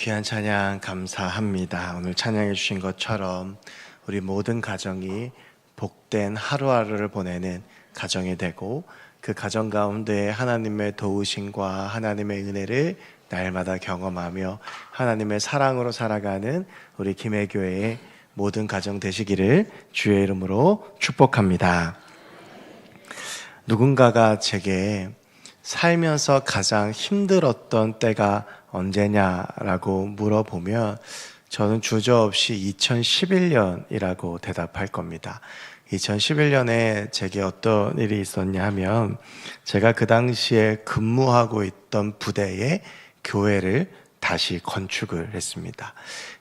귀한 찬양 감사합니다. 오늘 찬양해 주신 것처럼 우리 모든 가정이 복된 하루하루를 보내는 가정이 되고, 그 가정 가운데 하나님의 도우심과 하나님의 은혜를 날마다 경험하며 하나님의 사랑으로 살아가는 우리 김해교회의 모든 가정 되시기를 주의 이름으로 축복합니다. 누군가가 제게 살면서 가장 힘들었던 때가 언제냐라고 물어보면 저는 주저없이 2011년이라고 대답할 겁니다. 2011년에 제게 어떤 일이 있었냐 하면, 제가 그 당시에 근무하고 있던 부대에 교회를 다시 건축을 했습니다.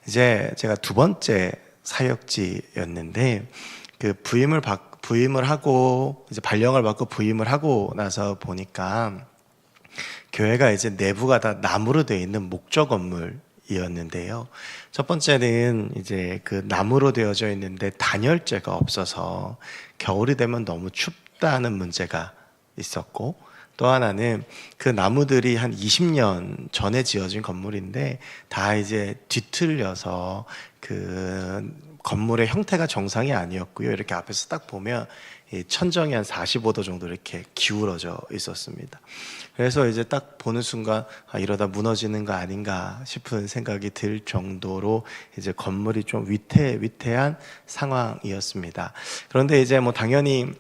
이제 제가 두 번째 사역지였는데, 그 부임을 하고 이제 발령을 받고 부임을 하고 나서 보니까 교회가 이제 내부가 다 나무로 되어 있는 목조 건물이었는데요. 첫 번째는 이제 그 나무로 되어져 있는데 단열재가 없어서 겨울이 되면 너무 춥다는 문제가 있었고, 또 하나는 그 나무들이 한 20년 전에 지어진 건물인데 다 이제 뒤틀려서 그 건물의 형태가 정상이 아니었고요. 이렇게 앞에서 딱 보면 천정이 한 45도 정도 이렇게 기울어져 있었습니다. 그래서 이제 딱 보는 순간 이러다 무너지는 거 아닌가 싶은 생각이 들 정도로 이제 건물이 좀 위태한 상황이었습니다. 그런데 이제 뭐 당연히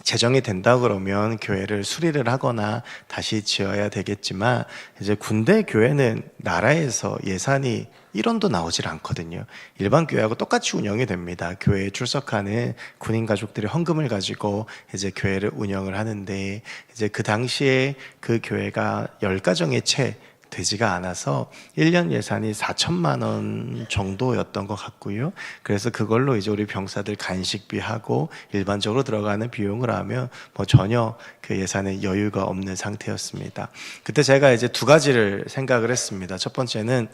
재정이 된다 그러면 교회를 수리를 하거나 다시 지어야 되겠지만, 이제 군대 교회는 나라에서 예산이 1원도 나오질 않거든요. 일반 교회하고 똑같이 운영이 됩니다. 교회에 출석하는 군인 가족들이 헌금을 가지고 이제 교회를 운영을 하는데, 이제 그 당시에 그 교회가 10가정이 채 되지가 않아서 1년 예산이 4천만 원 정도였던 것 같고요. 그래서 그걸로 이제 우리 병사들 간식비하고 일반적으로 들어가는 비용을 하면 뭐 전혀 그 예산에 여유가 없는 상태였습니다. 그때 제가 이제 두 가지를 생각을 했습니다. 첫 번째는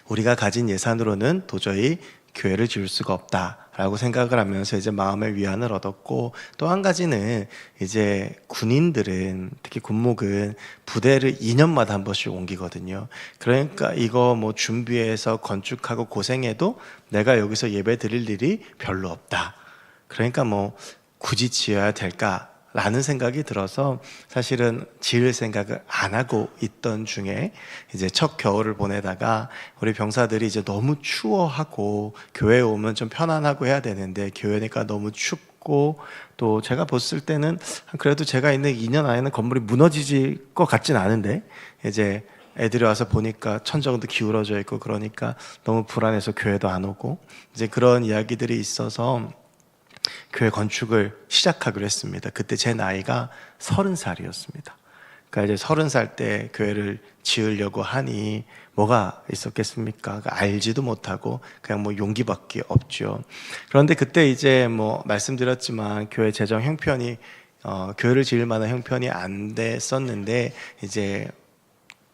우리가 가진 예산으로는 도저히 교회를 지을 수가 없다라고 생각을 하면서 이제 마음의 위안을 얻었고, 또 한 가지는 이제 군인들은, 특히 군목은 부대를 2년마다 한 번씩 옮기거든요. 그러니까 이거 뭐 준비해서 건축하고 고생해도 내가 여기서 예배 드릴 일이 별로 없다. 그러니까 뭐 굳이 지어야 될까? 라는 생각이 들어서 사실은 지을 생각을 안 하고 있던 중에 이제 첫 겨울을 보내다가 우리 병사들이 이제 너무 추워하고 교회에 오면 좀 편안하고 해야 되는데 교회니까 너무 춥고, 또 제가 봤을 때는 그래도 제가 있는 2년 안에는 건물이 무너지질 것 같진 않은데 이제 애들이 와서 보니까 천정도 기울어져 있고 그러니까 너무 불안해서 교회도 안 오고, 이제 그런 이야기들이 있어서 교회 건축을 시작하기로 했습니다. 그때 제 나이가 30살이었습니다. 그러니까 이제 30살 때 교회를 지으려고 하니 뭐가 있었겠습니까? 알지도 못하고 그냥 뭐 용기밖에 없죠. 그런데 그때 이제 뭐 말씀드렸지만 교회 재정 형편이 교회를 지을 만한 형편이 안 됐었는데, 이제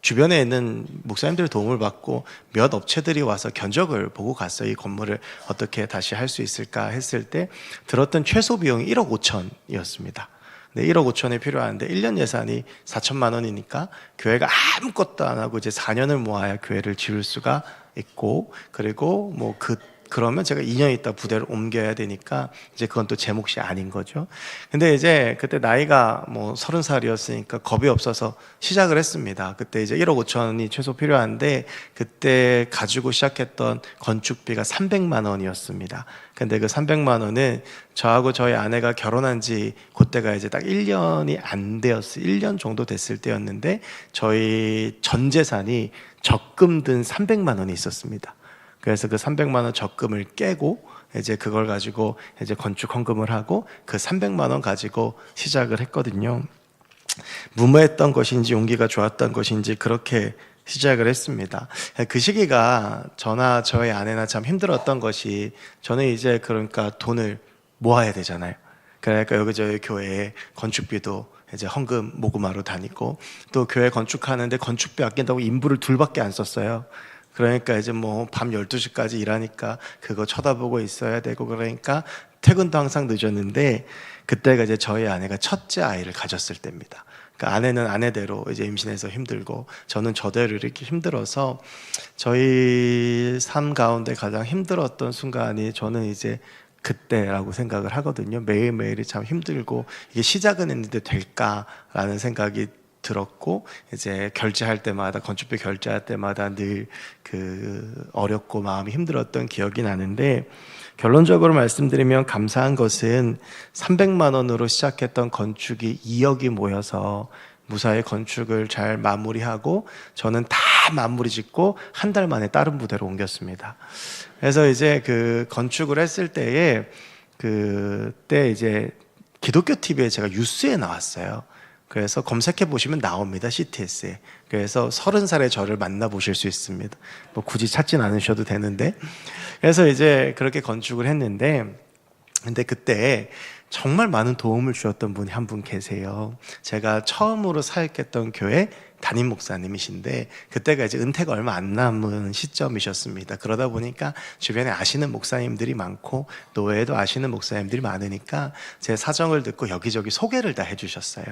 주변에 있는 목사님들의 도움을 받고 몇 업체들이 와서 견적을 보고 갔어요. 이 건물을 어떻게 다시 할 수 있을까 했을 때 들었던 최소 비용이 1억 5천이었습니다. 근데 1억 5천이 필요한데 1년 예산이 4천만 원이니까 교회가 아무것도 안 하고 이제 4년을 모아야 교회를 지을 수가 있고, 그리고 뭐 그러면 제가 2년 있다 부대를 옮겨야 되니까 이제 그건 또 제 몫이 아닌 거죠. 근데 이제 그때 나이가 뭐 30살이었으니까 겁이 없어서 시작을 했습니다. 그때 이제 1억 5천이 최소 필요한데 그때 가지고 시작했던 건축비가 300만 원이었습니다. 근데 그 300만 원은 저하고 저희 아내가 결혼한 지 그때가 이제 딱 1년이 안 되었어요. 1년 정도 됐을 때였는데 저희 전 재산이 적금 든 300만 원이 있었습니다. 그래서 그 300만 원 적금을 깨고 이제 그걸 가지고 이제 건축 헌금을 하고 그 300만 원 가지고 시작을 했거든요. 무모했던 것인지 용기가 좋았던 것인지 그렇게 시작을 했습니다. 그 시기가 저나 저희 아내나 참 힘들었던 것이, 저는 이제 그러니까 돈을 모아야 되잖아요. 그러니까 여기저기 교회에 건축비도 이제 헌금 모금하러 다니고, 또 교회 건축하는데 건축비 아낀다고 인부를 둘밖에 안 썼어요. 그러니까 이제 뭐 밤 12시까지 일하니까 그거 쳐다보고 있어야 되고, 그러니까 퇴근도 항상 늦었는데 그때가 이제 저희 아내가 첫째 아이를 가졌을 때입니다. 그러니까 아내는 아내대로 이제 임신해서 힘들고 저는 저대로 이렇게 힘들어서 저희 삶 가운데 가장 힘들었던 순간이 저는 이제 그때라고 생각을 하거든요. 매일매일이 참 힘들고 이게 시작은 했는데 될까라는 생각이 들었고, 이제 결제할 때마다, 건축비 결제할 때마다 늘 어렵고 마음이 힘들었던 기억이 나는데, 결론적으로 말씀드리면 감사한 것은 300만 원으로 시작했던 건축이 2억이 모여서 무사히 건축을 잘 마무리하고 저는 다 마무리 짓고 한 달 만에 다른 부대로 옮겼습니다. 그래서 이제 건축을 했을 때에 그때 이제 기독교 TV에 제가 뉴스에 나왔어요. 그래서 검색해 보시면 나옵니다. CTS에. 그래서 30살의 저를 만나보실 수 있습니다. 뭐 굳이 찾진 않으셔도 되는데. 그래서 이제 그렇게 건축을 했는데, 근데 그때 정말 많은 도움을 주셨던 분이 한 분 계세요. 제가 처음으로 사역했던 교회 담임 목사님이신데, 그때가 이제 은퇴가 얼마 안 남은 시점이셨습니다. 그러다 보니까 주변에 아시는 목사님들이 많고 노예도 아시는 목사님들이 많으니까 제 사정을 듣고 여기저기 소개를 다 해주셨어요.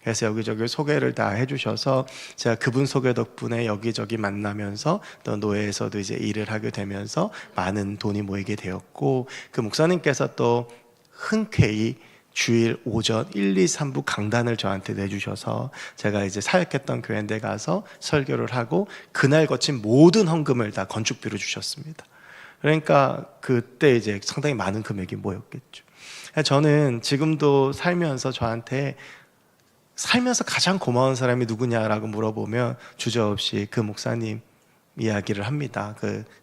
그래서 여기저기 소개를 다 해주셔서 제가 그분 소개 덕분에 여기저기 만나면서 또 노예에서도 이제 일을 하게 되면서 많은 돈이 모이게 되었고, 그 목사님께서 또 흔쾌히 주일 오전 1, 2, 3부 강단을 저한테 내주셔서 제가 이제 사역했던 교회에 가서 설교를 하고 그날 거친 모든 헌금을 다 건축비로 주셨습니다. 그러니까 그때 이제 상당히 많은 금액이 모였겠죠. 저는 지금도 살면서 저한테 살면서 가장 고마운 사람이 누구냐라고 물어보면 주저없이 그 목사님 이야기를 합니다.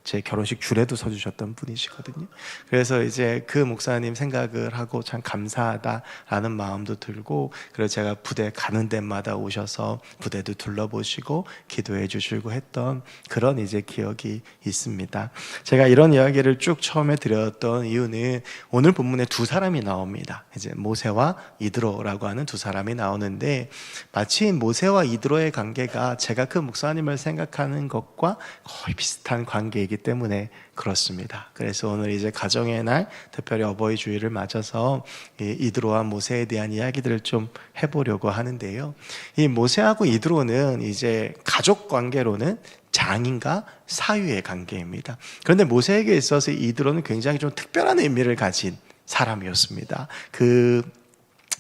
제 결혼식 줄에도 서주셨던 분이시거든요. 그래서 이제 그 목사님 생각을 하고 참 감사하다라는 마음도 들고, 그래서 제가 부대 가는 데마다 오셔서 부대도 둘러보시고 기도해 주시고 했던 그런 이제 기억이 있습니다. 제가 이런 이야기를 쭉 처음에 드렸던 이유는 오늘 본문에 두 사람이 나옵니다. 이제 모세와 이드로라고 하는 두 사람이 나오는데, 마치 모세와 이드로의 관계가 제가 그 목사님을 생각하는 것과 거의 비슷한 관계이기 때문에 그렇습니다. 그래서 오늘 이제 가정의 날, 특별히 어버이 주일을 맞아서 이드로와 모세에 대한 이야기들을 좀 해보려고 하는데요. 이 모세하고 이드로는 이제 가족 관계로는 장인과 사위의 관계입니다. 그런데 모세에게 있어서 이드로는 굉장히 좀 특별한 의미를 가진 사람이었습니다.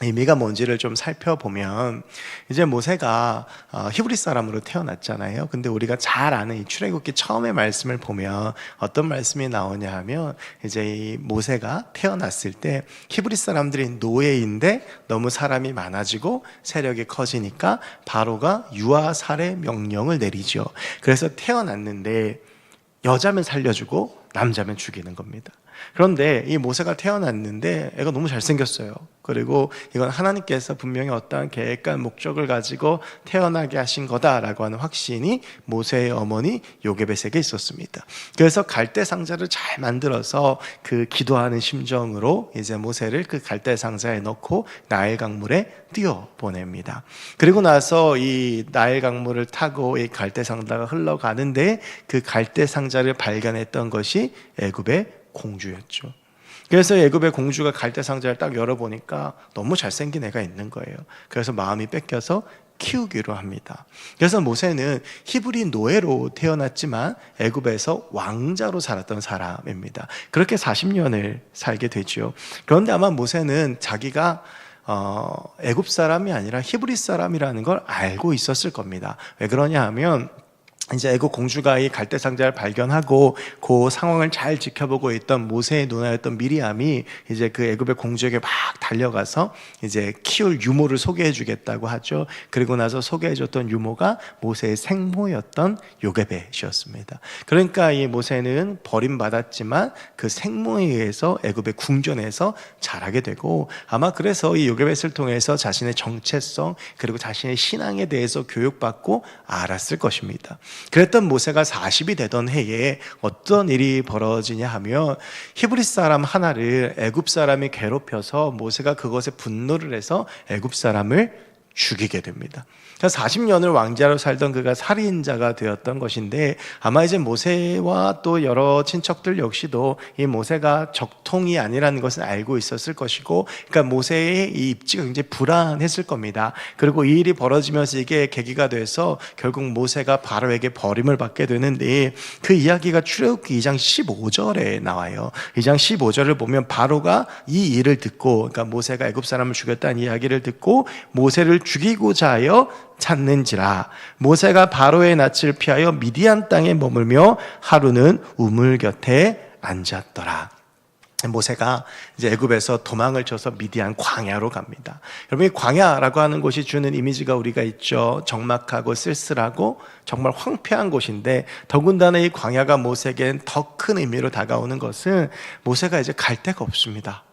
의미가 뭔지를 좀 살펴보면, 이제 모세가 히브리 사람으로 태어났잖아요. 근데 우리가 잘 아는 이 출애굽기 처음의 말씀을 보면 어떤 말씀이 나오냐 하면, 이제 이 모세가 태어났을 때 히브리 사람들이 노예인데 너무 사람이 많아지고 세력이 커지니까 바로가 유아 살해 명령을 내리죠. 그래서 태어났는데 여자면 살려주고 남자면 죽이는 겁니다. 그런데 이 모세가 태어났는데 애가 너무 잘생겼어요. 그리고 이건 하나님께서 분명히 어떠한 계획과 목적을 가지고 태어나게 하신 거다라고 하는 확신이 모세의 어머니 요게벳에게 있었습니다. 그래서 갈대 상자를 잘 만들어서 그 기도하는 심정으로 이제 모세를 그 갈대 상자에 넣고 나일 강물에 띄워 보냅니다. 그리고 나서 이 나일 강물을 타고 이 갈대 상자가 흘러가는데 그 갈대 상자를 발견했던 것이 애굽의 공주였죠. 그래서 애굽의 공주가 갈대 상자를 딱 열어보니까 너무 잘생긴 애가 있는 거예요. 그래서 마음이 뺏겨서 키우기로 합니다. 그래서 모세는 히브리 노예로 태어났지만 애굽에서 왕자로 살았던 사람입니다. 그렇게 40년을 살게 되죠. 그런데 아마 모세는 자기가 애굽 사람이 아니라 히브리 사람이라는 걸 알고 있었을 겁니다. 왜 그러냐 하면, 이제 애굽 공주가 이 갈대 상자를 발견하고 그 상황을 잘 지켜보고 있던 모세의 누나였던 미리암이 이제 그 애굽의 공주에게 막 달려가서 이제 키울 유모를 소개해 주겠다고 하죠. 그리고 나서 소개해 줬던 유모가 모세의 생모였던 요게벳이었습니다. 그러니까 이 모세는 버림받았지만 그 생모에 의해서 애굽의 궁전에서 자라게 되고, 아마 그래서 이 요게벳을 통해서 자신의 정체성 그리고 자신의 신앙에 대해서 교육받고 알았을 것입니다. 그랬던 모세가 40이 되던 해에 어떤 일이 벌어지냐 하면, 히브리 사람 하나를 애굽 사람이 괴롭혀서 모세가 그것에 분노를 해서 애굽 사람을 죽이게 됩니다. 40년을 왕자로 살던 그가 살인자가 되었던 것인데, 아마 이제 모세와 또 여러 친척들 역시도 이 모세가 적통이 아니라는 것을 알고 있었을 것이고, 그러니까 모세의 이 입지가 굉장히 불안했을 겁니다. 그리고 이 일이 벌어지면서 이게 계기가 돼서 결국 모세가 바로에게 버림을 받게 되는데, 그 이야기가 출애굽기 2장 15절에 나와요. 2장 15절을 보면 바로가 이 일을 듣고, 그러니까 모세가 애굽 사람을 죽였다는 이야기를 듣고 모세를 죽이고자 하여 찾는지라. 모세가 바로의 낯을 피하여 미디안 땅에 머물며 하루는 우물 곁에 앉았더라. 모세가 이제 애굽에서 도망을 쳐서 미디안 광야로 갑니다. 여러분, 이 광야라고 하는 곳이 주는 이미지가 우리가 있죠. 적막하고 쓸쓸하고 정말 황폐한 곳인데, 더군다나 이 광야가 모세에겐 더 큰 의미로 다가오는 것은 모세가 이제 갈 데가 없습니다.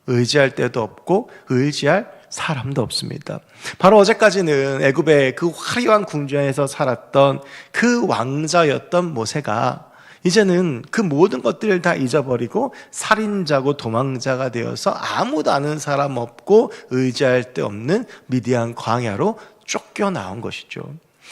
의지할 데도 없고 의지할 사람도 없습니다. 바로 어제까지는 애굽의 그 화려한 궁전에서 살았던 그 왕자였던 모세가 이제는 그 모든 것들을 다 잊어버리고 살인자고 도망자가 되어서 아무도 아는 사람 없고 의지할 데 없는 미디안 광야로 쫓겨나온 것이죠.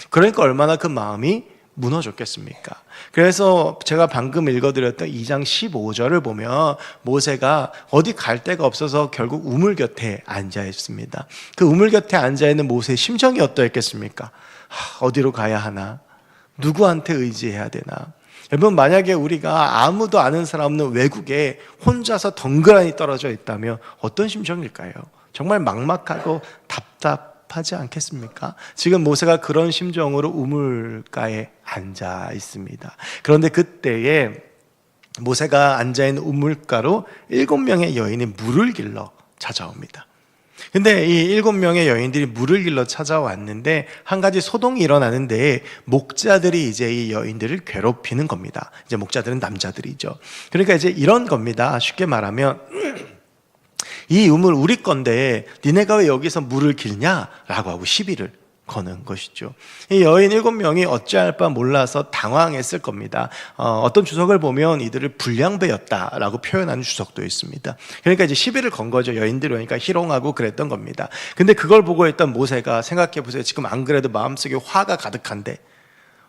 그러니까 얼마나 그 마음이 무너졌겠습니까? 그래서 제가 방금 읽어드렸던 2장 15절을 보면 모세가 어디 갈 데가 없어서 결국 우물 곁에 앉아 있습니다. 그 우물 곁에 앉아 있는 모세의 심정이 어떠했겠습니까? 어디로 가야 하나? 누구한테 의지해야 되나? 여러분, 만약에 우리가 아무도 아는 사람 없는 외국에 혼자서 덩그러니 떨어져 있다면 어떤 심정일까요? 정말 막막하고 답답하지 않겠습니까? 지금 모세가 그런 심정으로 우물가에 앉아 있습니다. 그런데 그때에 모세가 앉아있는 우물가로 7명의 여인이 물을 길러 찾아옵니다. 근데 이 7명의 여인들이 물을 길러 찾아왔는데 한 가지 소동이 일어나는데, 목자들이 이제 이 여인들을 괴롭히는 겁니다. 이제 목자들은 남자들이죠. 그러니까 이제 이런 겁니다. 쉽게 말하면 이 우물 우리 건데 니네가 왜 여기서 물을 길냐라고 하고 시비를 거는 것이죠. 이 여인 7명이 어찌할 바 몰라서 당황했을 겁니다. 어떤 주석을 보면 이들을 불량배였다라고 표현하는 주석도 있습니다. 그러니까 이제 시비를 건 거죠. 여인들이 오니까 희롱하고 그랬던 겁니다. 근데 그걸 보고 있던 모세가, 생각해 보세요. 지금 안 그래도 마음속에 화가 가득한데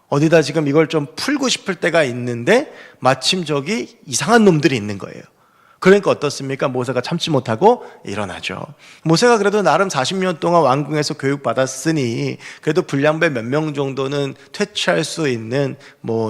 어디다 지금 이걸 좀 풀고 싶을 때가 있는데 마침 저기 이상한 놈들이 있는 거예요. 그러니까 어떻습니까? 모세가 참지 못하고 일어나죠. 모세가 그래도 나름 40년 동안 왕궁에서 교육받았으니 그래도 불량배 몇 명 정도는 퇴치할 수 있는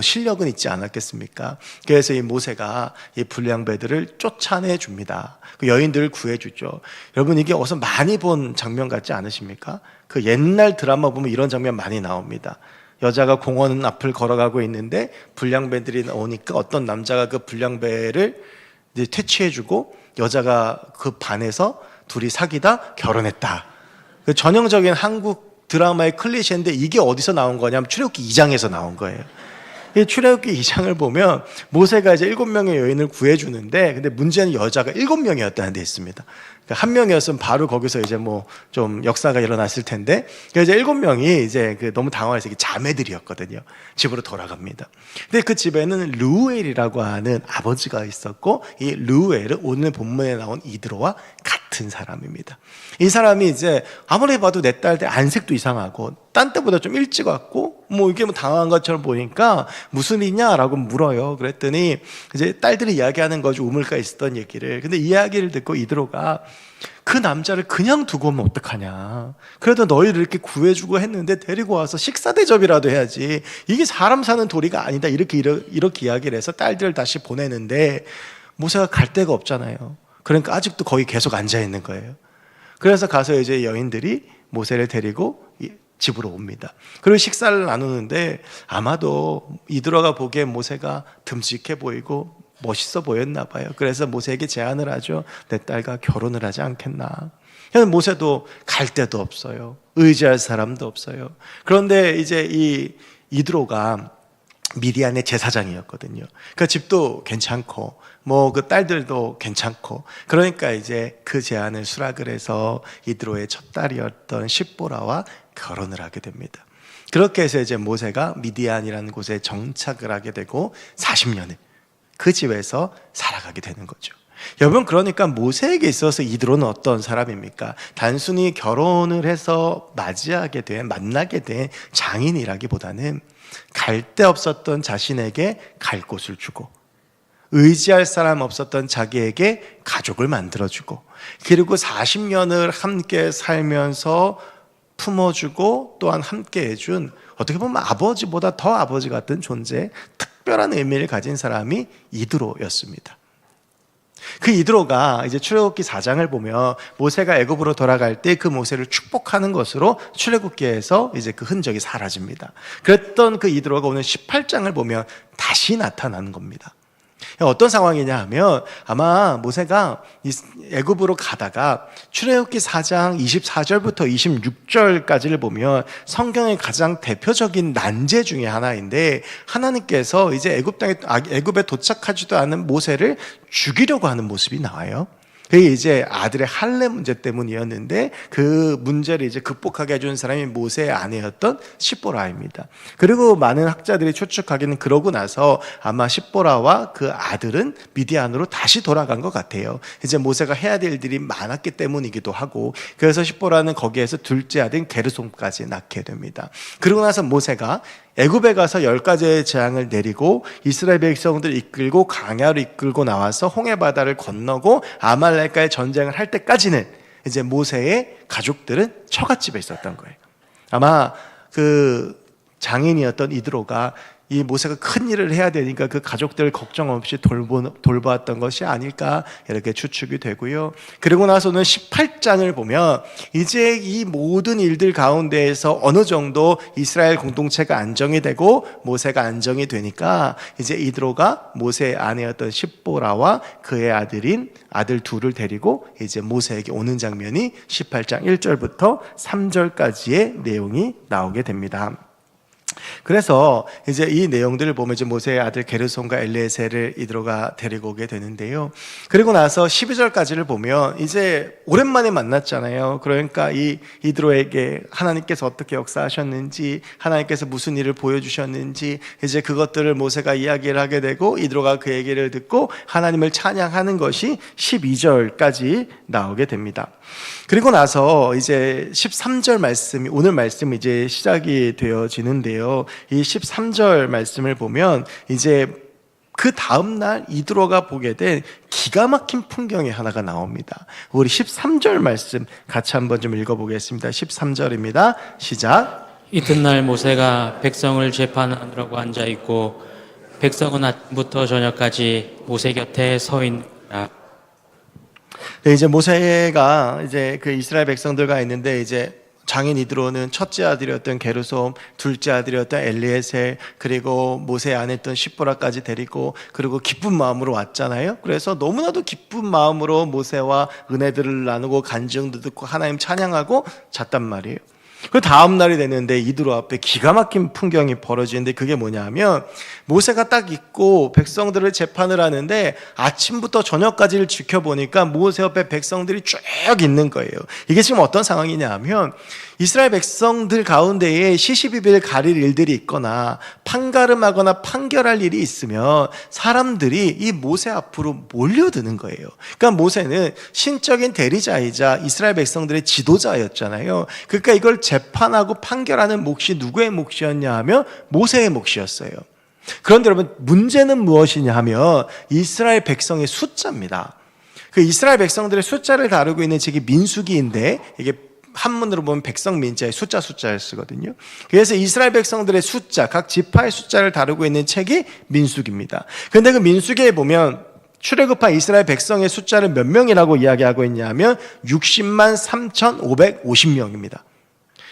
실력은 있지 않았겠습니까? 그래서 이 모세가 이 불량배들을 쫓아내 줍니다. 그 여인들을 구해주죠. 여러분, 이게 어디서 많이 본 장면 같지 않으십니까? 그 옛날 드라마 보면 이런 장면 많이 나옵니다. 여자가 공원 앞을 걸어가고 있는데 불량배들이 오니까 어떤 남자가 그 불량배를 이제 퇴치해주고 여자가 그 반에서 둘이 사귀다 결혼했다. 그 전형적인 한국 드라마의 클리셰인데 이게 어디서 나온 거냐면 출애굽기 2장에서 나온 거예요. 이 출애굽기 2장을 보면 모세가 이제 7명의 여인을 구해주는데, 근데 문제는 여자가 7명이었다는 데 있습니다. 그러니까 한 명이었으면 바로 거기서 이제 좀 역사가 일어났을 텐데, 그래서 이제 7명이 이제 너무 당황해서 자매들이었거든요. 집으로 돌아갑니다. 근데 그 집에는 르우엘이라고 하는 아버지가 있었고, 이 르우엘은 오늘 본문에 나온 이드로와 같은 사람입니다. 이 사람이 이제 아무리 봐도 내 딸 안색도 이상하고 딴 때보다 좀 일찍 왔고 이게 당황한 것처럼 보니까 무슨 일이냐라고 물어요. 그랬더니 이제 딸들이 이야기하는 거죠. 우물가에 있었던 얘기를. 근데 이야기를 듣고 이드로가 그 남자를 그냥 두고 오면 어떡하냐. 그래도 너희를 이렇게 구해주고 했는데 데리고 와서 식사 대접이라도 해야지. 이게 사람 사는 도리가 아니다. 이렇게 이야기를 해서 딸들을 다시 보내는데 모세가 갈 데가 없잖아요. 그러니까 아직도 거기 계속 앉아 있는 거예요. 그래서 가서 이제 여인들이 모세를 데리고 집으로 옵니다. 그리고 식사를 나누는데 아마도 이드로가 보기에 모세가 듬직해 보이고 멋있어 보였나 봐요. 그래서 모세에게 제안을 하죠. 내 딸과 결혼을 하지 않겠나. 모세도 갈 데도 없어요. 의지할 사람도 없어요. 그런데 이제 이 이드로가 미디안의 제사장이었거든요. 그 집도 괜찮고 그 딸들도 괜찮고, 그러니까 이제 그 제안을 수락을 해서 이드로의 첫 딸이었던 십보라와 결혼을 하게 됩니다. 그렇게 해서 이제 모세가 미디안이라는 곳에 정착을 하게 되고 40년을 그 집에서 살아가게 되는 거죠. 여러분, 그러니까 모세에게 있어서 이드로는 어떤 사람입니까? 단순히 결혼을 해서 만나게 된 장인이라기보다는 갈 데 없었던 자신에게 갈 곳을 주고, 의지할 사람 없었던 자기에게 가족을 만들어주고, 그리고 40년을 함께 살면서 품어주고 또한 함께 해준, 어떻게 보면 아버지보다 더 아버지 같은 존재, 특별한 의미를 가진 사람이 이드로였습니다. 그 이드로가 이제 출애굽기 4장을 보면 모세가 애굽으로 돌아갈 때 그 모세를 축복하는 것으로 출애굽기에서 이제 그 흔적이 사라집니다. 그랬던 그 이드로가 오늘 18장을 보면 다시 나타나는 겁니다. 어떤 상황이냐 하면, 아마 모세가 애굽으로 가다가 출애굽기 4장 24절부터 26절까지를 보면 성경의 가장 대표적인 난제 중에 하나인데, 하나님께서 이제 애굽에 도착하지도 않은 모세를 죽이려고 하는 모습이 나와요. 그게 이제 아들의 할례 문제 때문이었는데, 그 문제를 이제 극복하게 해준 사람이 모세의 아내였던 십보라입니다. 그리고 많은 학자들이 추측하기는 그러고 나서 아마 십보라와 그 아들은 미디안으로 다시 돌아간 것 같아요. 이제 모세가 해야 될 일들이 많았기 때문이기도 하고, 그래서 십보라는 거기에서 둘째 아들 게르솜까지 낳게 됩니다. 그러고 나서 모세가 애굽에 가서 10가지의 재앙을 내리고 이스라엘 백성들을 이끌고 광야로 이끌고 나와서 홍해바다를 건너고 아말렉과의 전쟁을 할 때까지는 이제 모세의 가족들은 처갓집에 있었던 거예요. 아마 그 장인이었던 이드로가 이 모세가 큰 일을 해야 되니까 그 가족들 걱정 없이 돌보았던 것이 아닐까, 이렇게 추측이 되고요. 그리고 나서는 18장을 보면 이제 이 모든 일들 가운데에서 어느 정도 이스라엘 공동체가 안정이 되고 모세가 안정이 되니까 이제 이드로가 모세의 아내였던 십보라와 그의 아들 둘을 데리고 이제 모세에게 오는 장면이 18장 1절부터 3절까지의 내용이 나오게 됩니다. 그래서 이제 이 내용들을 보면 이제 모세의 아들 게르솜과 엘리에셀을 이드로가 데리고 오게 되는데요. 그리고 나서 12절까지를 보면 이제 오랜만에 만났잖아요. 그러니까 이 이드로에게 하나님께서 어떻게 역사하셨는지, 하나님께서 무슨 일을 보여주셨는지, 이제 그것들을 모세가 이야기를 하게 되고 이드로가 그 얘기를 듣고 하나님을 찬양하는 것이 12절까지 나오게 됩니다. 그리고 나서 이제 13절 말씀이, 오늘 말씀이 이제 시작이 되어지는데요. 이 13절 말씀을 보면 이제 그 다음날 이드로가 보게 된 기가 막힌 풍경이 하나가 나옵니다. 우리 13절 말씀 같이 한번 좀 읽어보겠습니다. 13절입니다. 시작. 이튿날 모세가 백성을 재판하느라고 앉아있고 백성은 아침부터 저녁까지 모세 곁에 서 있느니라. 네, 이제 모세가 이제 그 이스라엘 백성들과 있는데, 이제 장인 이드로는 첫째 아들이었던 게르솜, 둘째 아들이었던 엘리에셀, 그리고 모세의 아내였던 십보라까지 데리고, 그리고 기쁜 마음으로 왔잖아요. 그래서 너무나도 기쁜 마음으로 모세와 은혜들을 나누고 간증도 듣고 하나님 찬양하고 잤단 말이에요. 그 다음 날이 됐는데 이드로 앞에 기가 막힌 풍경이 벌어지는데, 그게 뭐냐면 모세가 딱 있고 백성들을 재판을 하는데 아침부터 저녁까지를 지켜보니까 모세 옆에 백성들이 쭉 있는 거예요. 이게 지금 어떤 상황이냐 하면, 이스라엘 백성들 가운데에 시시비비를 가릴 일들이 있거나 판가름하거나 판결할 일이 있으면 사람들이 이 모세 앞으로 몰려드는 거예요. 그러니까 모세는 신적인 대리자이자 이스라엘 백성들의 지도자였잖아요. 그러니까 이걸 재판하고 판결하는 몫이 누구의 몫이었냐 하면 모세의 몫이었어요. 그런데 여러분, 문제는 무엇이냐 하면 이스라엘 백성의 숫자입니다. 그 이스라엘 백성들의 숫자를 다루고 있는 책이 민수기인데, 이게 한문으로 보면 백성민자의 숫자를 쓰거든요. 그래서 이스라엘 백성들의 숫자, 각 지파의 숫자를 다루고 있는 책이 민수기입니다. 그런데 그 민수기에 보면 출애굽한 이스라엘 백성의 숫자를 몇 명이라고 이야기하고 있냐면 60만 3,550명입니다.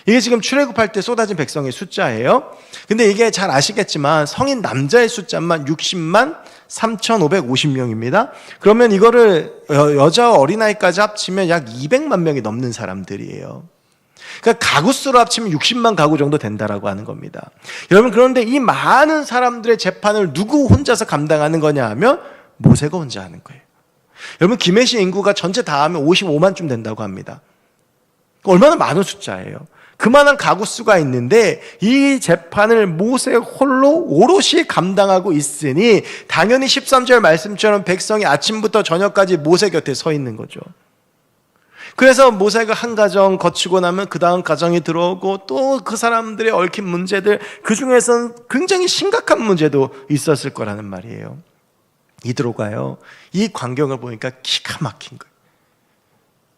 이게 지금 출애굽할 때 쏟아진 백성의 숫자예요. 근데 이게 잘 아시겠지만 성인 남자의 숫자만 60만 3,550명입니다. 그러면 이거를 여자와 어린아이까지 합치면 약 200만 명이 넘는 사람들이에요. 그러니까 가구 수로 합치면 60만 가구 정도 된다라고 하는 겁니다. 여러분, 그런데 이 많은 사람들의 재판을 누구 혼자서 감당하는 거냐 하면 모세가 혼자 하는 거예요. 여러분, 김해시 인구가 전체 다 하면 55만쯤 된다고 합니다. 얼마나 많은 숫자예요. 그만한 가구수가 있는데 이 재판을 모세 홀로 오롯이 감당하고 있으니 당연히 13절 말씀처럼 백성이 아침부터 저녁까지 모세 곁에 서 있는 거죠. 그래서 모세가 한 가정 거치고 나면 그 다음 가정이 들어오고 또 그 사람들의 얽힌 문제들, 그 중에서는 굉장히 심각한 문제도 있었을 거라는 말이에요. 이드로가요, 이 광경을 보니까 기가 막힌 거예요.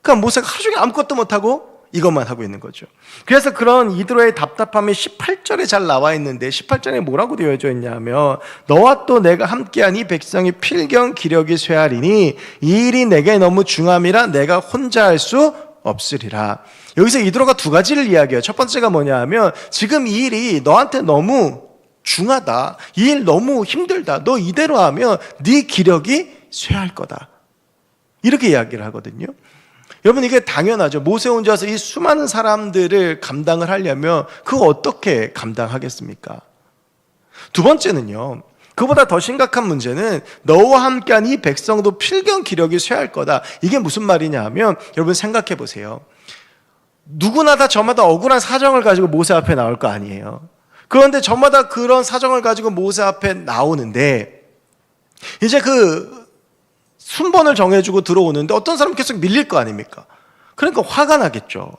그러니까 모세가 하루 종일 아무것도 못하고 이것만 하고 있는 거죠. 그래서 그런 이드로의 답답함이 18절에 잘 나와 있는데 18절에 뭐라고 되어져 있냐면 너와 또 내가 함께한 이 백성이 필경 기력이 쇠하리니 이 일이 내게 너무 중함이라 내가 혼자 할 수 없으리라. 여기서 이드로가 두 가지를 이야기해요. 첫 번째가 뭐냐 하면 지금 이 일이 너한테 너무 중하다, 이 일 너무 힘들다, 너 이대로 하면 네 기력이 쇠할 거다, 이렇게 이야기를 하거든요. 여러분, 이게 당연하죠. 모세 혼자서 이 수많은 사람들을 감당을 하려면 그거 어떻게 감당하겠습니까? 두 번째는요, 그보다 더 심각한 문제는 너와 함께한 이 백성도 필경 기력이 쇠할 거다. 이게 무슨 말이냐 하면 여러분 생각해 보세요. 누구나 다 저마다 억울한 사정을 가지고 모세 앞에 나올 거 아니에요. 그런데 저마다 그런 사정을 가지고 모세 앞에 나오는데 이제 그 순번을 정해주고 들어오는데 어떤 사람은 계속 밀릴 거 아닙니까? 그러니까 화가 나겠죠.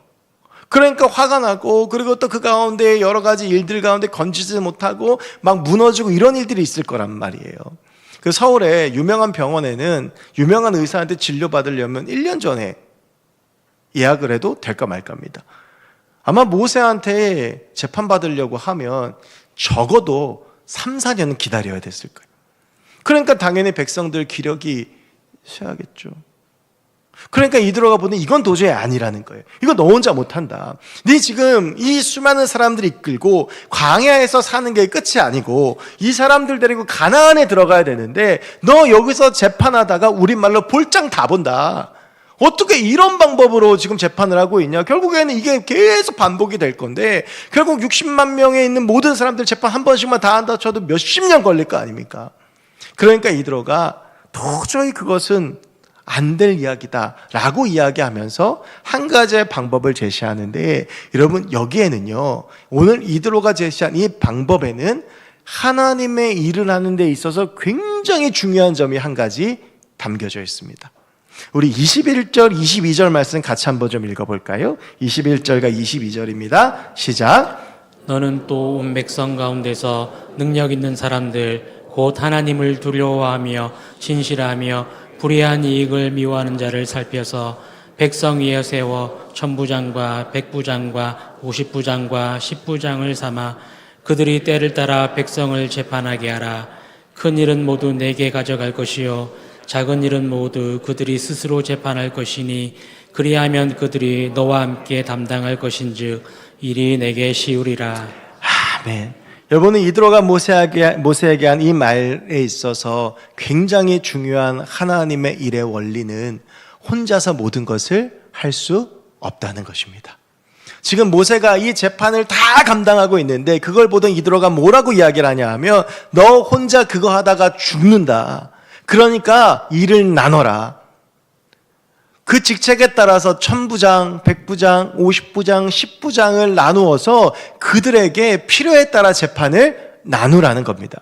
그러니까 화가 나고, 그리고 또 그 가운데 여러 가지 일들 가운데 건지지 못하고 막 무너지고 이런 일들이 있을 거란 말이에요. 그 서울의 유명한 병원에는 유명한 의사한테 진료받으려면 1년 전에 예약을 해도 될까 말까입니다. 아마 모세한테 재판받으려고 하면 적어도 3, 4년은 기다려야 됐을 거예요. 그러니까 당연히 백성들 기력이 쇠하겠죠. 그러니까 이드로가 보니 이건 도저히 아니라는 거예요. 이거 너 혼자 못한다. 네 지금 이 수많은 사람들을 이끌고 광야에서 사는 게 끝이 아니고 이 사람들 데리고 가나안에 들어가야 되는데 너 여기서 재판하다가 우리말로 볼장 다 본다. 어떻게 이런 방법으로 지금 재판을 하고 있냐. 결국에는 이게 계속 반복이 될 건데 결국 60만 명에 있는 모든 사람들 재판 한 번씩만 다 한다 쳐도 몇십 년 걸릴 거 아닙니까? 그러니까 이드로가 도저히 그것은 안 될 이야기다라고 이야기하면서 한 가지의 방법을 제시하는데, 여러분 여기에는요, 오늘 이드로가 제시한 이 방법에는 하나님의 일을 하는 데 있어서 굉장히 중요한 점이 한 가지 담겨져 있습니다. 우리 21절, 22절 말씀 같이 한번 좀 읽어볼까요? 21절과 22절입니다. 시작. 너는 또 온 백성 가운데서 능력 있는 사람들 곧 하나님을 두려워하며 신실하며 불의한 이익을 미워하는 자를 살펴서 백성 위에 세워 천부장과 백부장과 50부장과 10부장을 삼아 그들이 때를 따라 백성을 재판하게 하라. 큰 일은 모두 내게 가져갈 것이요 작은 일은 모두 그들이 스스로 재판할 것이니 그리하면 그들이 너와 함께 담당할 것인즉 일이 내게 쉬우리라. 아멘. 여러분은 이드로가 모세에게 한 이 말에 있어서 굉장히 중요한 하나님의 일의 원리는 혼자서 모든 것을 할 수 없다는 것입니다. 지금 모세가 이 재판을 다 감당하고 있는데 그걸 보던 이드로가 뭐라고 이야기를 하냐 하면 너 혼자 그거 하다가 죽는다. 그러니까 일을 나눠라. 그 직책에 따라서 천부장, 백부장, 50부장, 10부장을 나누어서 그들에게 필요에 따라 재판을 나누라는 겁니다.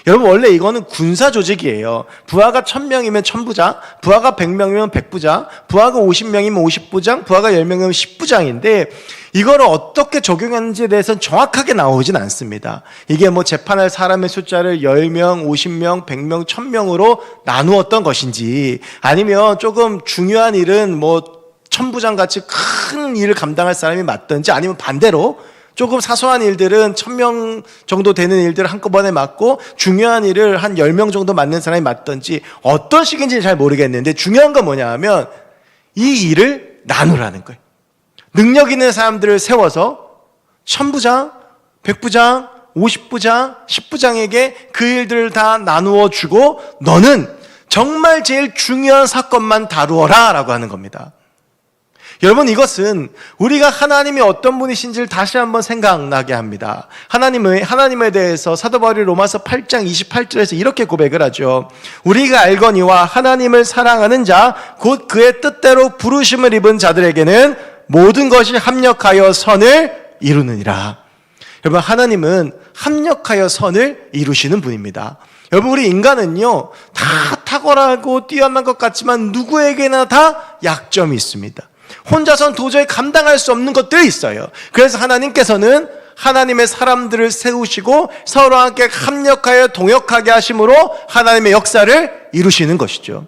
여러분 원래 이거는 군사 조직이에요. 부하가 1000명이면 천부장, 부하가 100명이면 백부장, 부하가 50명이면 50부장, 부하가 10명이면 10부장인데 이거를 어떻게 적용하는지에 대해서는 정확하게 나오진 않습니다. 이게 뭐 재판할 사람의 숫자를 10명, 50명, 100명, 1000명으로 나누었던 것인지 아니면 조금 중요한 일은 뭐 천부장 같이 큰 일을 감당할 사람이 맞든지 아니면 반대로 조금 사소한 일들은 1000명 정도 되는 일들을 한꺼번에 맡고 중요한 일을 한 10명 정도 맡는 사람이 맡든지 어떤 식인지 잘 모르겠는데 중요한 건 뭐냐 하면 이 일을 나누라는 거예요. 능력 있는 사람들을 세워서 천부장, 백부장, 50부장, 10부장에게 그 일들을 다 나누어 주고 너는 정말 제일 중요한 사건만 다루어라 라고 하는 겁니다. 여러분 이것은 우리가 하나님이 어떤 분이신지를 다시 한번 생각나게 합니다. 하나님에 대해서 사도 바울이 로마서 8장 28절에서 이렇게 고백을 하죠. 우리가 알거니와 하나님을 사랑하는 자 곧 그의 뜻대로 부르심을 입은 자들에게는 모든 것이 합력하여 선을 이루느니라. 여러분, 하나님은 합력하여 선을 이루시는 분입니다. 여러분, 우리 인간은요, 다 탁월하고 뛰어난 것 같지만 누구에게나 다 약점이 있습니다. 혼자선 도저히 감당할 수 없는 것들이 있어요. 그래서 하나님께서는 하나님의 사람들을 세우시고 서로 함께 합력하여 동역하게 하심으로 하나님의 역사를 이루시는 것이죠.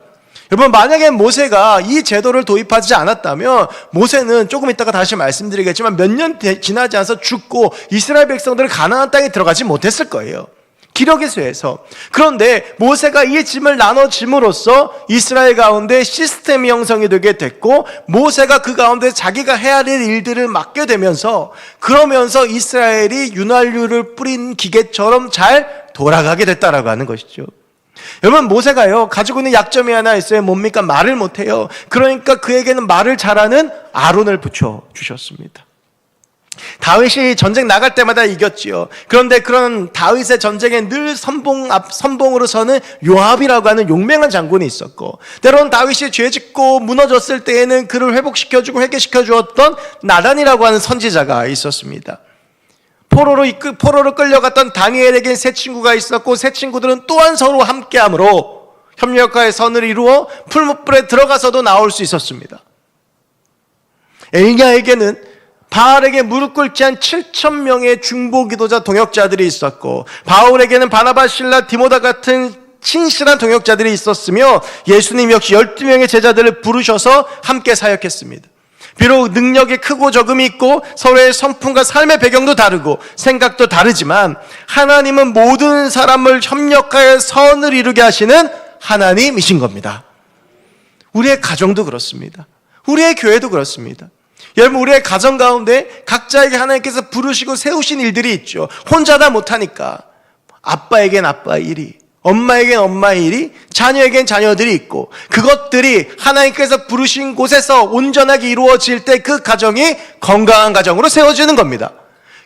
여러분, 만약에 모세가 이 제도를 도입하지 않았다면 모세는 조금 이따가 다시 말씀드리겠지만 몇 년 지나지 않아서 죽고 이스라엘 백성들은 가나안 땅에 들어가지 못했을 거예요. 기력의 쇠에서. 그런데 모세가 이 짐을 나눠짐으로써 이스라엘 가운데 시스템이 형성이 되게 됐고 모세가 그 가운데 자기가 해야 될 일들을 맡게 되면서 그러면서 이스라엘이 윤활유를 뿌린 기계처럼 잘 돌아가게 됐다라고 하는 것이죠. 여러분, 모세가요 가지고 있는 약점이 하나 있어요. 뭡니까? 말을 못해요. 그러니까 그에게는 말을 잘하는 아론을 붙여주셨습니다. 다윗이 전쟁 나갈 때마다 이겼지요. 그런데 그런 다윗의 전쟁에 늘 선봉으로 서는 요압이라고 하는 용맹한 장군이 있었고, 때로는 다윗이 죄짓고 무너졌을 때에는 그를 회복시켜주고 회개시켜 주었던 나단이라고 하는 선지자가 있었습니다. 포로로 끌려갔던 다니엘에겐 세 친구가 있었고, 세 친구들은 또한 서로 함께함으로 협력하여 선을 이루어 풀무불에 들어가서도 나올 수 있었습니다. 엘리야에게는 바알에게 무릎 꿇지 한 7,000명의 중보 기도자 동역자들이 있었고, 바울에게는 바나바, 실라, 디모다 같은 신실한 동역자들이 있었으며, 예수님 역시 12명의 제자들을 부르셔서 함께 사역했습니다. 비록 능력이 크고 적음이 있고 서로의 성품과 삶의 배경도 다르고 생각도 다르지만 하나님은 모든 사람을 협력하여 선을 이루게 하시는 하나님이신 겁니다. 우리의 가정도 그렇습니다. 우리의 교회도 그렇습니다. 여러분, 우리의 가정 가운데 각자에게 하나님께서 부르시고 세우신 일들이 있죠. 혼자 다 못하니까 아빠에겐 아빠의 일이, 엄마에겐 엄마의 일이, 자녀에겐 자녀들이 있고 그것들이 하나님께서 부르신 곳에서 온전하게 이루어질 때 그 가정이 건강한 가정으로 세워지는 겁니다.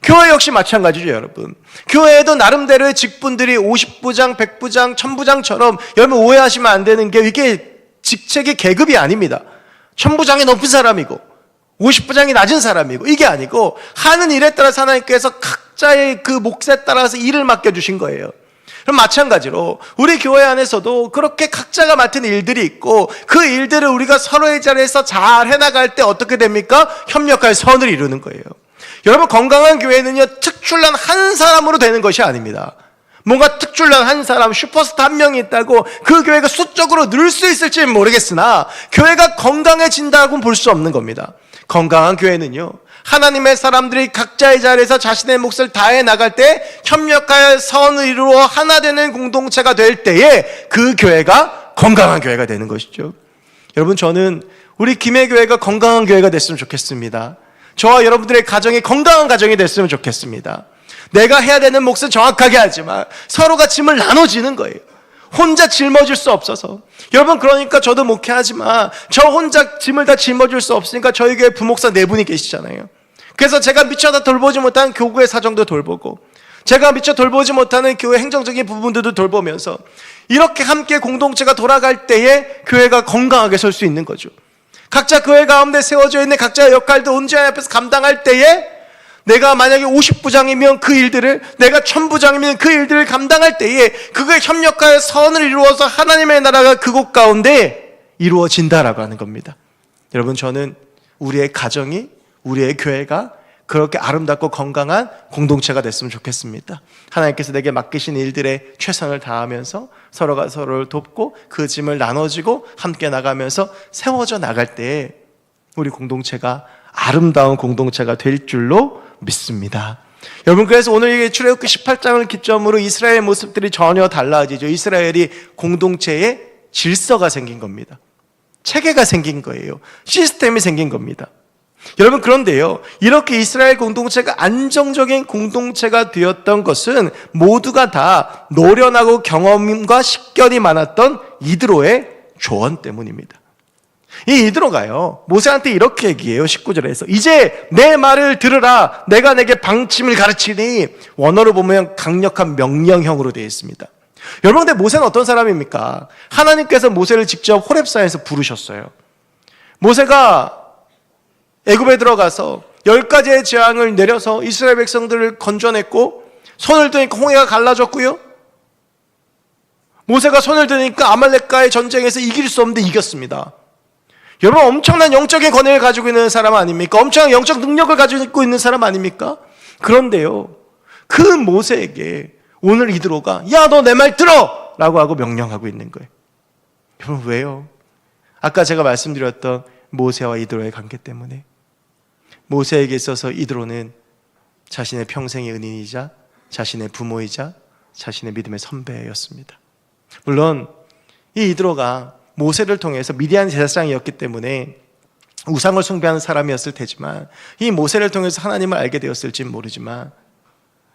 교회 역시 마찬가지죠, 여러분. 교회에도 나름대로의 직분들이 50부장, 100부장, 1000부장처럼, 여러분 오해하시면 안 되는 게 이게 직책이 계급이 아닙니다. 1000부장이 높은 사람이고 50부장이 낮은 사람이고 이게 아니고 하는 일에 따라서 하나님께서 각자의 그 몫에 따라서 일을 맡겨주신 거예요. 그럼 마찬가지로 우리 교회 안에서도 그렇게 각자가 맡은 일들이 있고 그 일들을 우리가 서로의 자리에서 잘 해나갈 때 어떻게 됩니까? 협력할 선을 이루는 거예요. 여러분, 건강한 교회는요 특출난 한 사람으로 되는 것이 아닙니다. 뭔가 특출난 한 사람, 슈퍼스타 한 명이 있다고 그 교회가 수적으로 늘 수 있을지는 모르겠으나 교회가 건강해진다고는 볼 수 없는 겁니다. 건강한 교회는요 하나님의 사람들이 각자의 자리에서 자신의 몫을 다해 나갈 때 협력하여 선을 이루어 하나 되는 공동체가 될 때에 그 교회가 건강한 교회가 되는 것이죠. 여러분, 저는 우리 김해교회가 건강한 교회가 됐으면 좋겠습니다. 저와 여러분들의 가정이 건강한 가정이 됐으면 좋겠습니다. 내가 해야 되는 몫은 정확하게 하지만 서로가 짐을 나눠지는 거예요. 혼자 짊어질 수 없어서. 여러분, 그러니까 저도 목회하지만 저 혼자 짐을 다 짊어질 수 없으니까 저희 교회 부목사 4분이 계시잖아요. 그래서 제가 미처 다 돌보지 못하는 교구의 사정도 돌보고 제가 미처 돌보지 못하는 교회 행정적인 부분들도 돌보면서 이렇게 함께 공동체가 돌아갈 때에 교회가 건강하게 설 수 있는 거죠. 각자 교회 가운데 세워져 있는 각자의 역할도 온전히 앞에서 감당할 때에 내가 만약에 50부장이면 그 일들을, 내가 1000부장이면 그 일들을 감당할 때에 그거에 협력하여 선을 이루어서 하나님의 나라가 그곳 가운데 이루어진다라고 하는 겁니다. 여러분, 저는 우리의 가정이, 우리의 교회가 그렇게 아름답고 건강한 공동체가 됐으면 좋겠습니다. 하나님께서 내게 맡기신 일들에 최선을 다하면서 서로가 서로를 돕고 그 짐을 나눠지고 함께 나가면서 세워져 나갈 때에 우리 공동체가 아름다운 공동체가 될 줄로 믿습니다. 여러분, 그래서 오늘 출애굽기 18장을 기점으로 이스라엘의 모습들이 전혀 달라지죠. 이스라엘이 공동체에 질서가 생긴 겁니다. 체계가 생긴 거예요. 시스템이 생긴 겁니다. 여러분, 그런데요 이렇게 이스라엘 공동체가 안정적인 공동체가 되었던 것은 모두가 다 노련하고 경험과 식견이 많았던 이드로의 조언 때문입니다. 이 이드로가요 모세한테 이렇게 얘기해요. 19절에서 이제 내 말을 들으라. 내가 내게 방침을 가르치니. 원어로 보면 강력한 명령형으로 되어 있습니다. 여러분, 근데 모세는 어떤 사람입니까? 하나님께서 모세를 직접 호렙산에서 부르셨어요. 모세가 애굽에 들어가서 10가지의 재앙을 내려서 이스라엘 백성들을 건져냈고, 손을 드니까 홍해가 갈라졌고요. 모세가 손을 드니까 아말렉과의 전쟁에서 이길 수 없는데 이겼습니다. 여러분, 엄청난 영적인 권위를 가지고 있는 사람 아닙니까? 엄청난 영적 능력을 가지고 있는 사람 아닙니까? 그런데요, 그 모세에게 오늘 이드로가 야, 너 내 말 들어! 라고 하고 명령하고 있는 거예요. 여러분, 왜요? 아까 제가 말씀드렸던 모세와 이드로의 관계 때문에. 모세에게 있어서 이드로는 자신의 평생의 은인이자 자신의 부모이자 자신의 믿음의 선배였습니다. 물론 이 이드로가 모세를 통해서 미디안 제사장이었기 때문에 우상을 숭배하는 사람이었을 테지만, 이 모세를 통해서 하나님을 알게 되었을지는 모르지만,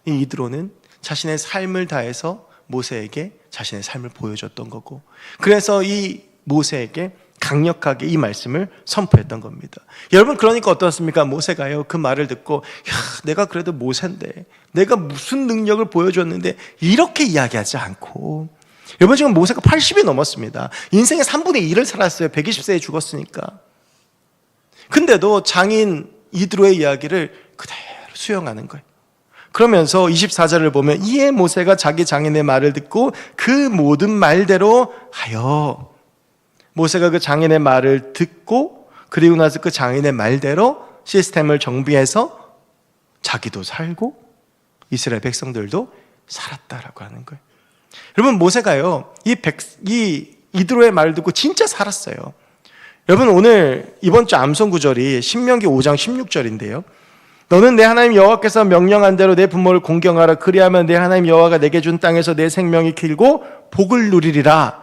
이 이드로는 자신의 삶을 다해서 모세에게 자신의 삶을 보여줬던 거고, 그래서 이 모세에게 강력하게 이 말씀을 선포했던 겁니다. 여러분, 그러니까 어떻습니까? 모세가요, 그 말을 듣고 야, 내가 그래도 모세인데 내가 무슨 능력을 보여줬는데, 이렇게 이야기하지 않고, 여러분, 지금 모세가 80이 넘었습니다. 인생의 3분의 1을 살았어요. 120세에 죽었으니까. 근데도 장인 이드로의 이야기를 그대로 수용하는 거예요. 그러면서 24절을 보면 이에 모세가 자기 장인의 말을 듣고 그 모든 말대로 하여, 모세가 그 장인의 말을 듣고 그리고 나서 그 장인의 말대로 시스템을 정비해서 자기도 살고 이스라엘 백성들도 살았다라고 하는 거예요. 여러분, 모세가요, 이 이드로의 말을 듣고 진짜 살았어요. 여러분, 오늘 이번 주 암송 구절이 신명기 5장 16절인데요. 너는 내 하나님 여호와께서 명령한 대로 내 부모를 공경하라. 그리하면 내 하나님 여호와가 내게 준 땅에서 내 생명이 길고 복을 누리리라.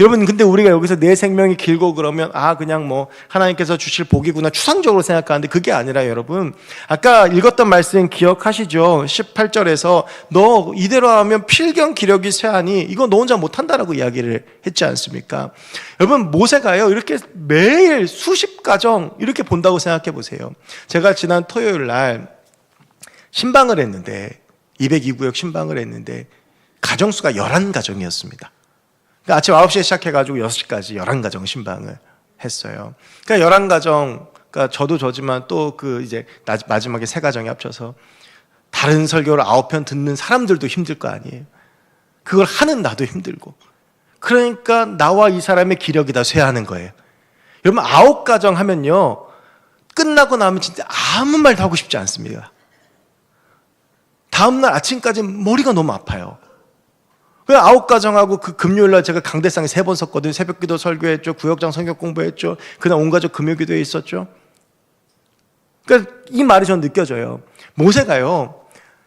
여러분, 근데 우리가 여기서 내 생명이 길고 그러면 그냥 뭐 하나님께서 주실 복이구나 추상적으로 생각하는데, 그게 아니라 여러분, 아까 읽었던 말씀 기억하시죠? 18절에서 너 이대로 하면 필경 기력이 쇠하니 이거 너 혼자 못한다라고 이야기를 했지 않습니까? 여러분, 모세가요, 이렇게 매일 수십 가정 이렇게 본다고 생각해 보세요. 제가 지난 토요일 날 신방을 했는데, 202구역 신방을 했는데 가정수가 11가정이었습니다. 그러니까 아침 9시에 시작해가지고 6시까지 11가정 신방을 했어요. 그러니까 11가정, 그러니까 저도 저지만 또 이제 마지막에 3가정이 합쳐서 다른 설교를 9편 듣는 사람들도 힘들 거 아니에요. 그걸 하는 나도 힘들고. 그러니까 나와 이 사람의 기력이 다 쇠하는 거예요. 여러분, 9가정 하면요, 끝나고 나면 진짜 아무 말도 하고 싶지 않습니다. 다음날 아침까지 머리가 너무 아파요. 9가정하고 그 금요일날 제가 강대상에 3번 섰거든요. 새벽기도 설교했죠. 구역장 성경 공부했죠. 그날 온가족 금요기도에 있었죠. 그러니까 이 말이 전 느껴져요. 모세가요,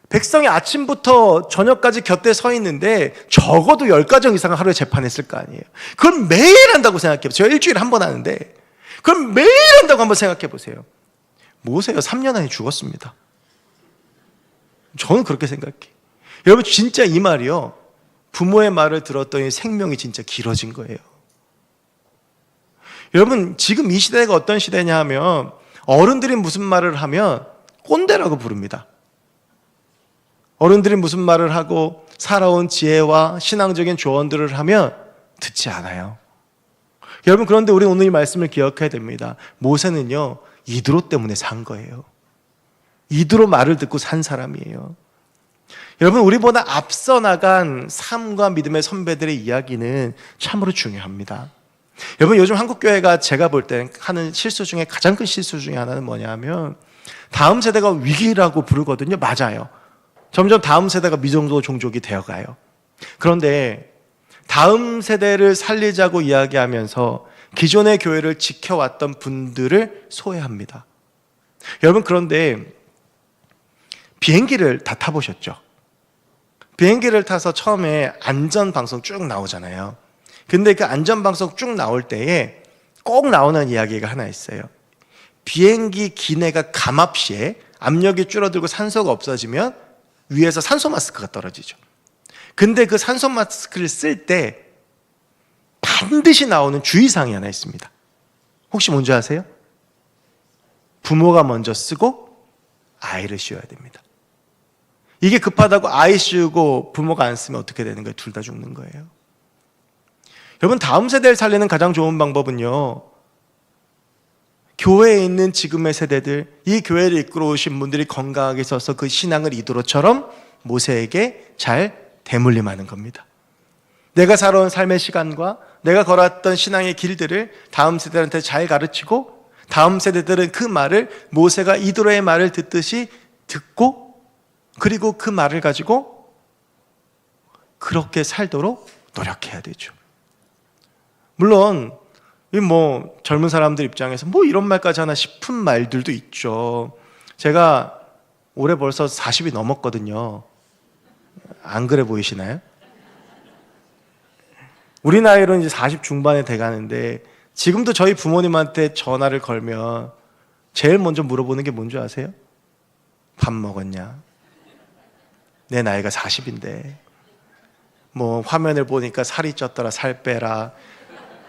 백성이 아침부터 저녁까지 곁에 서 있는데 적어도 10가정 이상은 하루에 재판했을 거 아니에요. 그건 매일 한다고 생각해요. 제가 일주일에 한 번 하는데 그럼 매일 한다고 한번 생각해 보세요. 모세가 3년 안에 죽었습니다. 저는 그렇게 생각해요. 여러분, 진짜 이 말이요, 부모의 말을 들었더니 생명이 진짜 길어진 거예요. 여러분, 지금 이 시대가 어떤 시대냐 하면 어른들이 무슨 말을 하면 꼰대라고 부릅니다. 어른들이 무슨 말을 하고 살아온 지혜와 신앙적인 조언들을 하면 듣지 않아요. 여러분, 그런데 우리 오늘 이 말씀을 기억해야 됩니다. 모세는요, 이드로 때문에 산 거예요. 이드로 말을 듣고 산 사람이에요. 여러분, 우리보다 앞서 나간 삶과 믿음의 선배들의 이야기는 참으로 중요합니다. 여러분, 요즘 한국교회가 제가 볼 때 하는 실수 중에 가장 큰 실수 중에 하나는 뭐냐면, 다음 세대가 위기라고 부르거든요. 맞아요. 점점 다음 세대가 미종도 종족이 되어가요. 그런데 다음 세대를 살리자고 이야기하면서 기존의 교회를 지켜왔던 분들을 소외합니다. 여러분, 그런데 비행기를 다 타보셨죠? 비행기를 타서 처음에 안전방송 쭉 나오잖아요. 근데 그 안전방송 쭉 나올 때에 꼭 나오는 이야기가 하나 있어요. 비행기 기내가 감압 시에 압력이 줄어들고 산소가 없어지면 위에서 산소 마스크가 떨어지죠. 근데 그 산소 마스크를 쓸 때 반드시 나오는 주의사항이 하나 있습니다. 혹시 뭔지 아세요? 부모가 먼저 쓰고 아이를 씌워야 됩니다. 이게 급하다고 아이 씌우고 부모가 안 쓰면 어떻게 되는 거예요? 둘 다 죽는 거예요. 여러분, 다음 세대를 살리는 가장 좋은 방법은요, 교회에 있는 지금의 세대들, 이 교회를 이끌어 오신 분들이 건강하게 서서 그 신앙을 이도로처럼 모세에게 잘 대물림하는 겁니다. 내가 살아온 삶의 시간과 내가 걸어왔던 신앙의 길들을 다음 세대한테 잘 가르치고, 다음 세대들은 그 말을 모세가 이도로의 말을 듣듯이 듣고, 그리고 그 말을 가지고 그렇게 살도록 노력해야 되죠. 물론 젊은 사람들 입장에서 이런 말까지 하나 싶은 말들도 있죠. 제가 올해 벌써 40이 넘었거든요. 안 그래 보이시나요? 우리 나이로는 이제 40 중반에 돼가는데, 지금도 저희 부모님한테 전화를 걸면 제일 먼저 물어보는 게 뭔지 아세요? 밥 먹었냐? 내 나이가 40인데 화면을 보니까 살이 쪘더라, 살 빼라,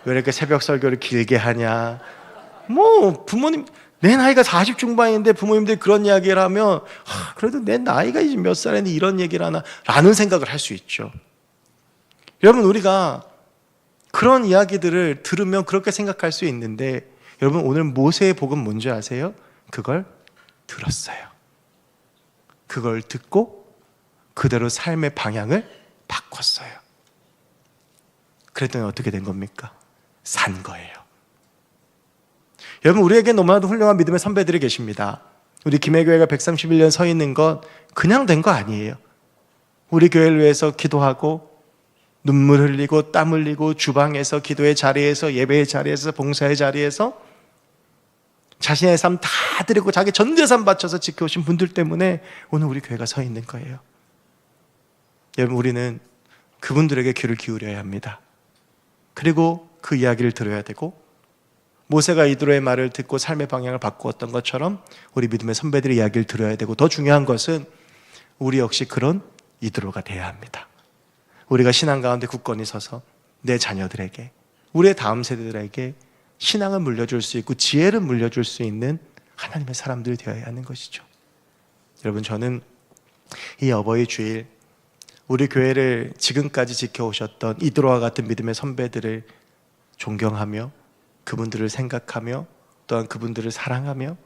왜 이렇게 새벽 설교를 길게 하냐. 부모님, 내 나이가 40 중반인데 부모님들이 그런 이야기를 하면 그래도 내 나이가 이제 몇 살인데 이런 얘기를 하나 라는 생각을 할 수 있죠. 여러분, 우리가 그런 이야기들을 들으면 그렇게 생각할 수 있는데, 여러분, 오늘 모세의 복은 뭔지 아세요? 그걸 들었어요. 그걸 듣고 그대로 삶의 방향을 바꿨어요. 그랬더니 어떻게 된 겁니까? 산 거예요. 여러분, 우리에게 너무나도 훌륭한 믿음의 선배들이 계십니다. 우리 김해교회가 131년 서 있는 것 그냥 된 거 아니에요. 우리 교회를 위해서 기도하고 눈물 흘리고 땀 흘리고 주방에서, 기도의 자리에서, 예배의 자리에서, 봉사의 자리에서 자신의 삶 다 드리고 자기 전 재산 바쳐서 지켜오신 분들 때문에 오늘 우리 교회가 서 있는 거예요. 여러분, 우리는 그분들에게 귀를 기울여야 합니다. 그리고 그 이야기를 들어야 되고, 모세가 이도로의 말을 듣고 삶의 방향을 바꾸었던 것처럼 우리 믿음의 선배들의 이야기를 들어야 되고, 더 중요한 것은 우리 역시 그런 이도로가 돼야 합니다. 우리가 신앙 가운데 굳건히 서서 내 자녀들에게, 우리의 다음 세대들에게 신앙을 물려줄 수 있고 지혜를 물려줄 수 있는 하나님의 사람들이 되어야 하는 것이죠. 여러분, 저는 이 어버이 주일 우리 교회를 지금까지 지켜오셨던 이도로와 같은 믿음의 선배들을 존경하며 그분들을 생각하며 또한 그분들을 사랑하며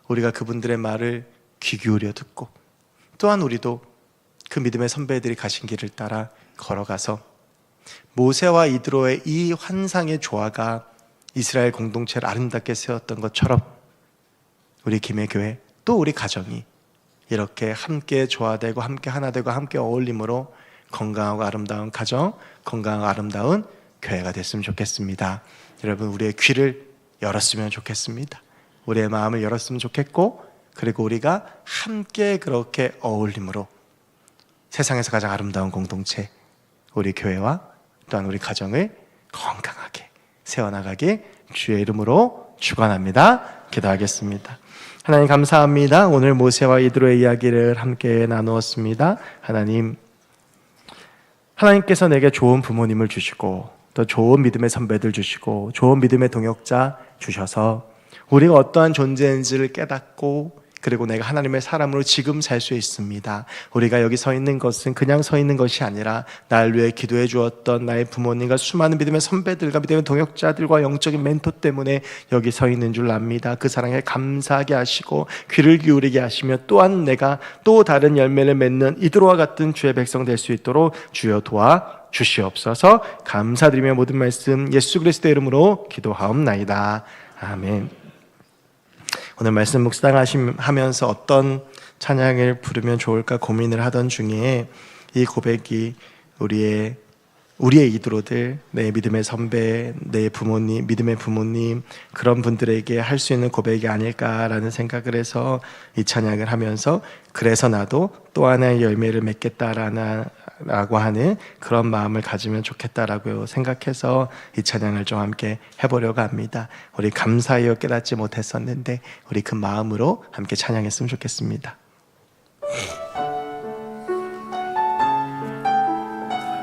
우리가 그분들의 말을 귀 기울여 듣고, 또한 우리도 그 믿음의 선배들이 가신 길을 따라 걸어가서 모세와 이드로의 이 환상의 조화가 이스라엘 공동체를 아름답게 세웠던 것처럼 우리 김해교회 또 우리 가정이 이렇게 함께 조화되고 함께 하나 되고 함께 어울림으로 건강하고 아름다운 가정, 건강하고 아름다운 교회가 됐으면 좋겠습니다. 여러분, 우리의 귀를 열었으면 좋겠습니다. 우리의 마음을 열었으면 좋겠고, 그리고 우리가 함께 그렇게 어울림으로 세상에서 가장 아름다운 공동체, 우리 교회와 또한 우리 가정을 건강하게 세워나가길 주의 이름으로 축원합니다. 기도하겠습니다. 하나님, 감사합니다. 오늘 모세와 이드로의 이야기를 함께 나누었습니다. 하나님께서 내게 좋은 부모님을 주시고 또 좋은 믿음의 선배들 주시고 좋은 믿음의 동역자 주셔서 우리가 어떠한 존재인지를 깨닫고, 그리고 내가 하나님의 사람으로 지금 살 수 있습니다. 우리가 여기 서 있는 것은 그냥 서 있는 것이 아니라 날 위해 기도해 주었던 나의 부모님과 수많은 믿음의 선배들과 믿음의 동역자들과 영적인 멘토 때문에 여기 서 있는 줄 압니다. 그 사랑에 감사하게 하시고 귀를 기울이게 하시며, 또한 내가 또 다른 열매를 맺는 이드로와 같은 주의 백성 될 수 있도록 주여 도와 주시옵소서. 감사드리며 모든 말씀 예수 그리스도의 이름으로 기도하옵나이다. 아멘. 오늘 말씀 묵상하면서 어떤 찬양을 부르면 좋을까 고민을 하던 중에 이 고백이 우리의 이드로들, 내 믿음의 선배, 내 부모님, 믿음의 부모님, 그런 분들에게 할 수 있는 고백이 아닐까라는 생각을 해서 이 찬양을 하면서, 그래서 나도 또 하나의 열매를 맺겠다라고 하는 그런 마음을 가지면 좋겠다라고 생각해서 이 찬양을 좀 함께 해보려고 합니다. 우리 감사하여 깨닫지 못했었는데 우리 그 마음으로 함께 찬양했으면 좋겠습니다.